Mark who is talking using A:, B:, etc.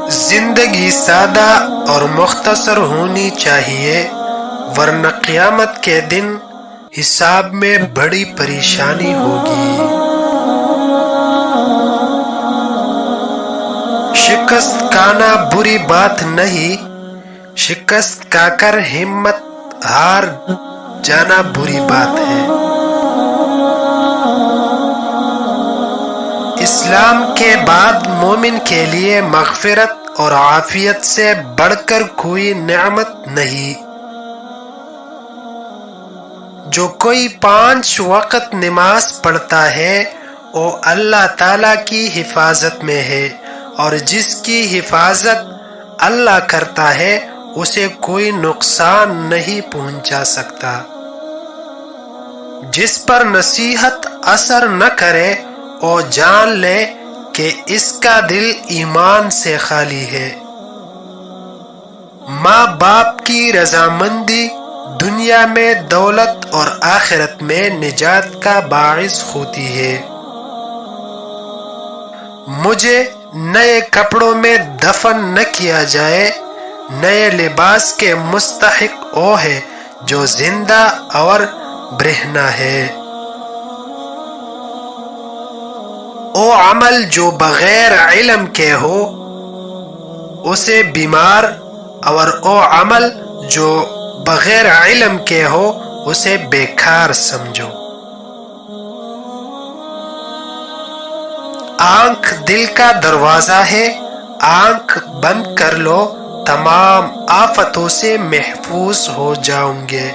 A: زندگی سادہ اور مختصر ہونی چاہیے، ورنہ قیامت کے دن حساب میں بڑی پریشانی ہوگی۔ شکست کھانا بری بات نہیں، شکست کھا کر ہمت ہار جانا بری بات ہے۔ اسلام کے بعد مومن کے لیے مغفرت اور عافیت سے بڑھ کر کوئی نعمت نہیں۔ جو کوئی 5 وقت نماز پڑھتا ہے وہ اللہ تعالیٰ کی حفاظت میں ہے، اور جس کی حفاظت اللہ کرتا ہے اسے کوئی نقصان نہیں پہنچا سکتا۔ جس پر نصیحت اثر نہ کرے وہ جان لے کہ اس کا دل ایمان سے خالی ہے۔ ماں باپ کی رضامندی دنیا میں دولت اور آخرت میں نجات کا باعث ہوتی ہے۔ مجھے نئے کپڑوں میں دفن نہ کیا جائے، نئے لباس کے مستحق وہ ہے جو زندہ اور برہنہ ہے۔ وہ عمل جو بغیر علم کے ہو اسے بیمار، اور وہ عمل جو بغیر علم کے ہو اسے بیکار سمجھو۔ آنکھ دل کا دروازہ ہے، آنکھ بند کر لو تمام آفتوں سے محفوظ ہو جاؤں گے۔